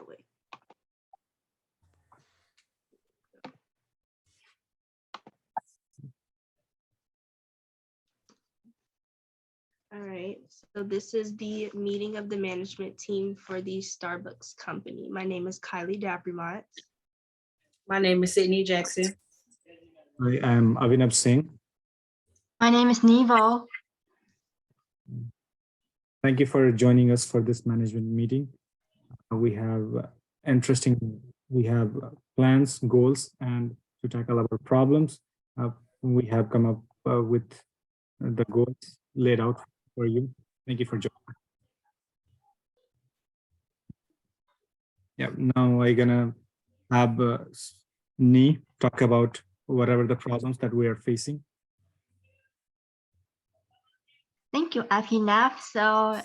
Oh, wait. All right, so this is the meeting of the management team for the Starbucks company. My name is Kylie Depremont. My name is Sydney Jackson. I am Abhinav Singh. My name is Nghi Vo. Thank you for joining us for this management meeting. We have plans, goals, and to tackle our problems. We have come up with the goals laid out for you. Thank you for joining. Yeah, now I'm gonna have Nghi talk about whatever the problems that we are facing. Thank you, Abhinav. So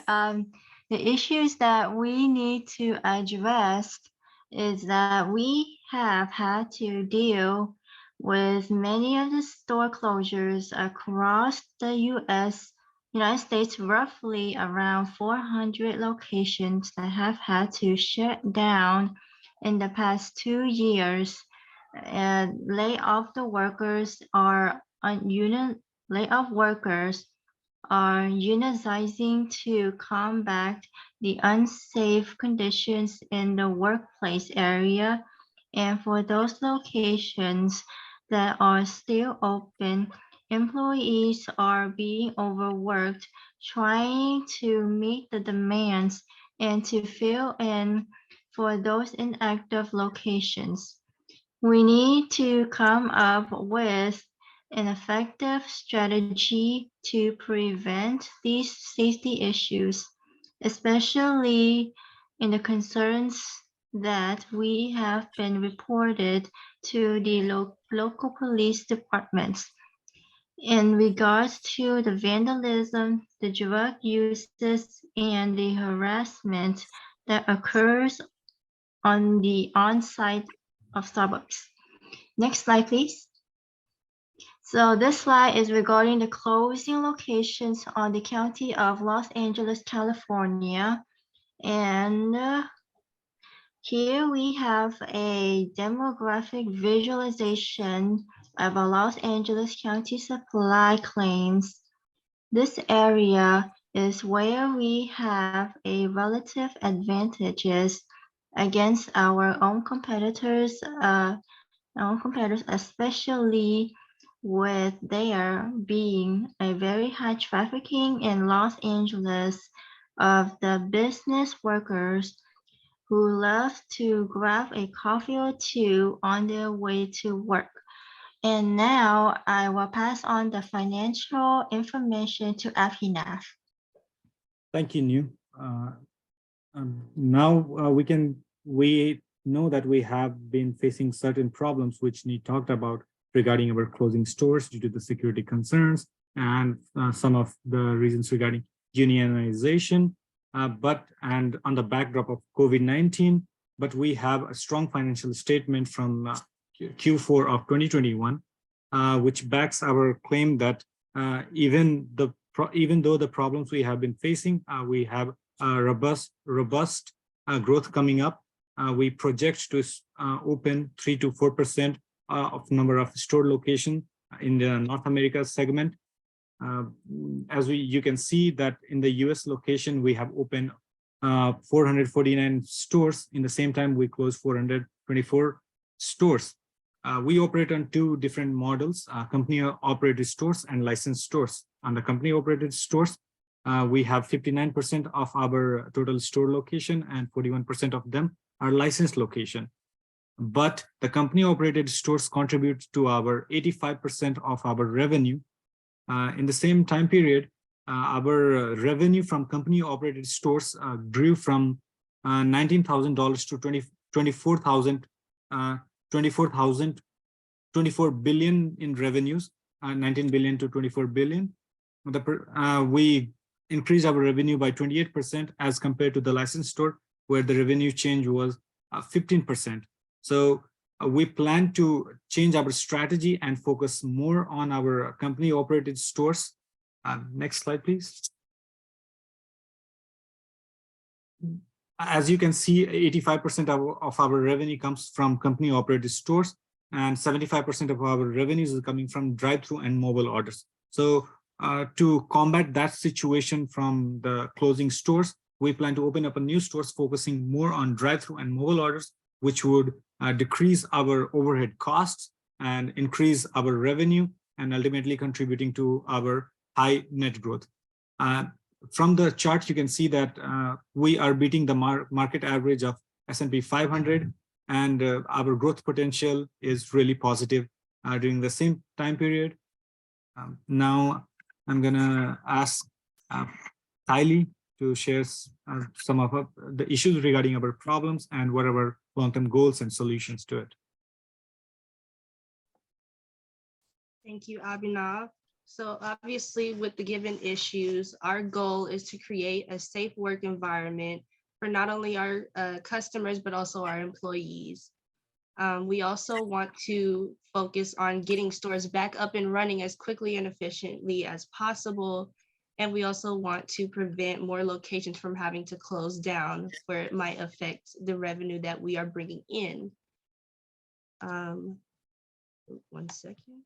the issues that we need to address is that we have had to deal with many of the store closures across the United States, roughly around 400 locations that have had to shut down in the past 2 years. And layoff workers are unionizing to combat the unsafe conditions in the workplace area. And for those locations that are still open, employees are being overworked, trying to meet the demands and to fill in for those inactive locations. We need to come up with an effective strategy to prevent these safety issues, especially in the concerns that we have been reported to the local police departments. In regards to the vandalism, the drug uses, and the harassment that occurs on the on-site of Starbucks. Next slide, please. So this slide is regarding the closing locations on the county of Los Angeles, California. And here we have a demographic visualization of a Los Angeles County supply claims. This area is where we have a relative advantages against our own competitors, especially with there being a very high trafficking in Los Angeles of the business workers who love to grab a coffee or two on their way to work. And now I will pass on the financial information to Abhinav. Thank you, Nghi. Now we know that we have been facing certain problems which Nghi talked about regarding our closing stores due to the security concerns and some of the reasons regarding unionization, and on the backdrop of COVID-19, but we have a strong financial statement from Q4 of 2021, which backs our claim that even though the problems we have been facing, we have robust growth coming up. We project to open 3 to 4% of number of store location in the North America segment. As you can see that in the US location, we have opened 449 stores. In the same time, we closed 424 stores. We operate on 2 different models, company operated stores and licensed stores. On the company operated stores, we have 59% of our total store location and 41% of them are licensed location. But the company operated stores contribute to our 85% of our revenue. In the same time period, our revenue from company operated stores grew from $19,000 to $24 billion in revenues, 19 billion to 24 billion. We increased our revenue by 28% as compared to the licensed store, where the revenue change was 15%. So we plan to change our strategy and focus more on our company operated stores. Next slide, please. as you can see, 85% of our revenue comes from company operated stores, and 75% of our revenues is coming from drive-through and mobile orders. So to combat that situation from the closing stores, we plan to open up a new stores focusing more on drive-through and mobile orders, which would decrease our overhead costs and increase our revenue, and ultimately contributing to our high net growth. From the chart, you can see that we are beating the market average of S&P 500, and our growth potential is really positive during the same time period. Now, I'm gonna ask Kylie to share some of the issues regarding our problems and what are our long-term goals and solutions to it. Thank you, Abhinav. So obviously with the given issues, our goal is to create a safe work environment for not only our customers, but also our employees. We also want to focus on getting stores back up and running as quickly and efficiently as possible. And we also want to prevent more locations from having to close down where it might affect the revenue that we are bringing in. 1 second.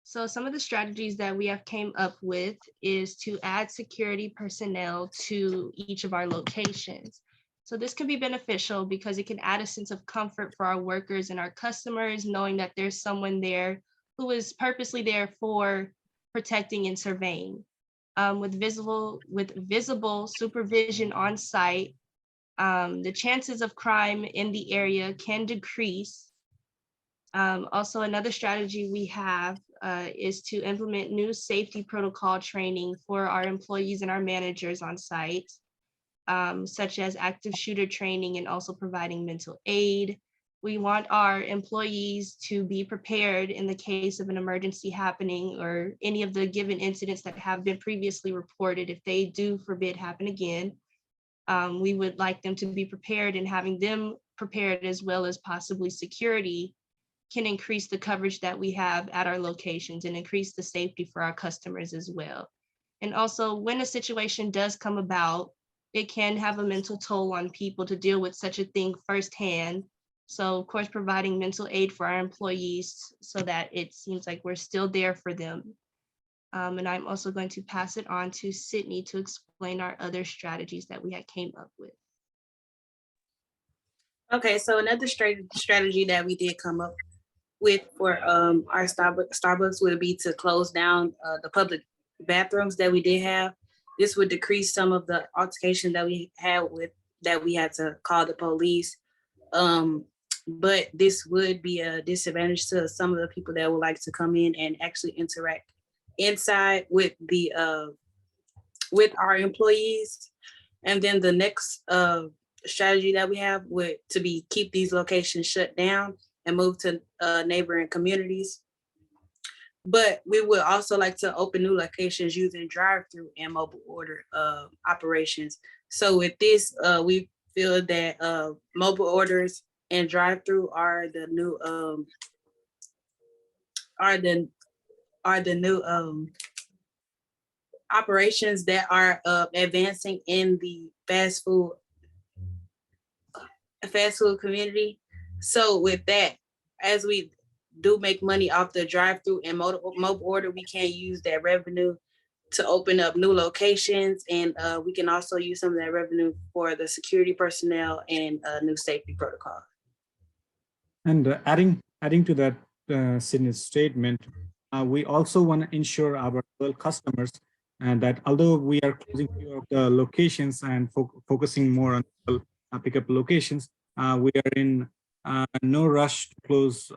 So some of the strategies that we have came up with is to add security personnel to each of our locations. So this can be beneficial because it can add a sense of comfort for our workers and our customers, knowing that there's someone there who is purposely there for protecting and surveying. With visible supervision on site, the chances of crime in the area can decrease. Also, another strategy we have is to implement new safety protocol training for our employees and our managers on site, such as active shooter training and also providing mental aid. We want our employees to be prepared in the case of an emergency happening or any of the given incidents that have been previously reported. If they do, forbid, happen again, we would like them to be prepared, and having them prepared as well as possibly security can increase the coverage that we have at our locations and increase the safety for our customers as well. And also, when a situation does come about, it can have a mental toll on people to deal with such a thing firsthand. So of course, providing mental aid for our employees so that it seems like we're still there for them. And I'm also going to pass it on to Sydney to explain our other strategies that we had came up with. Okay, so another strategy that we did come up with for our Starbucks would be to close down the public bathrooms that we did have. This would decrease some of the altercation that we had to call the police. But this would be a disadvantage to some of the people that would like to come in and actually interact inside with with our employees. And then the next strategy that we have would to be keep these locations shut down and move to neighboring communities. But we would also like to open new locations using drive-through and mobile order operations. So with this, we feel that mobile orders and drive-through are the new operations that are advancing in the fast food community. So with that, as we do make money off the drive-through and mobile order, we can use that revenue to open up new locations, and we can also use some of that revenue for the security personnel and new safety protocol. And adding to that Sydney's statement, we also want to ensure our customers that although we are closing few of the locations and focusing more on pickup locations, we are in no rush to close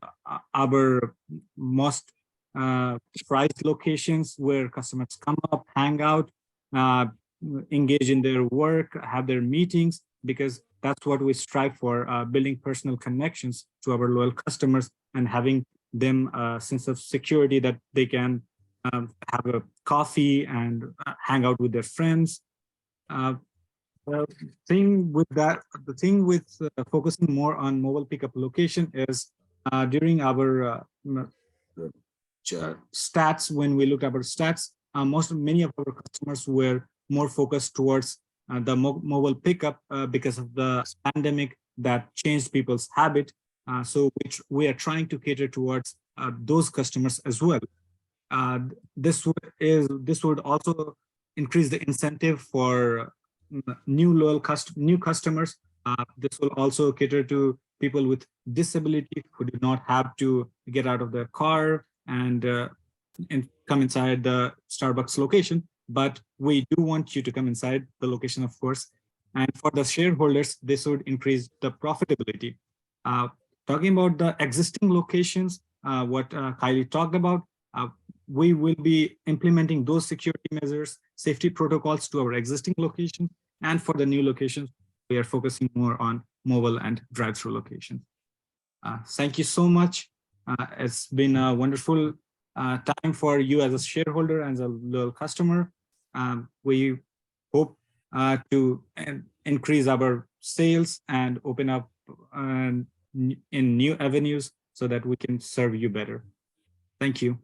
our most prized locations where customers come up, hang out, engage in their work, have their meetings, because that's what we strive for, building personal connections to our loyal customers and having them a sense of security that they can have a coffee and hang out with their friends. The thing with focusing more on mobile pickup location is during our stats, when we look at our stats, many of our customers were more focused towards the mobile pickup because of the pandemic that changed people's habit. So which we are trying to cater towards those customers as well. This would also increase the incentive for new customers. This will also cater to people with disability who do not have to get out of their car and come inside the Starbucks location. But we do want you to come inside the location, of course. And for the shareholders, this would increase the profitability. Talking about the existing locations, what Kylie talked about, we will be implementing those security measures, safety protocols to our existing locations. And for the new locations, we are focusing more on mobile and drive-through locations. Thank you so much. It's been a wonderful time for you as a shareholder and as a loyal customer. We hope to increase our sales and open up in new avenues so that we can serve you better. Thank you.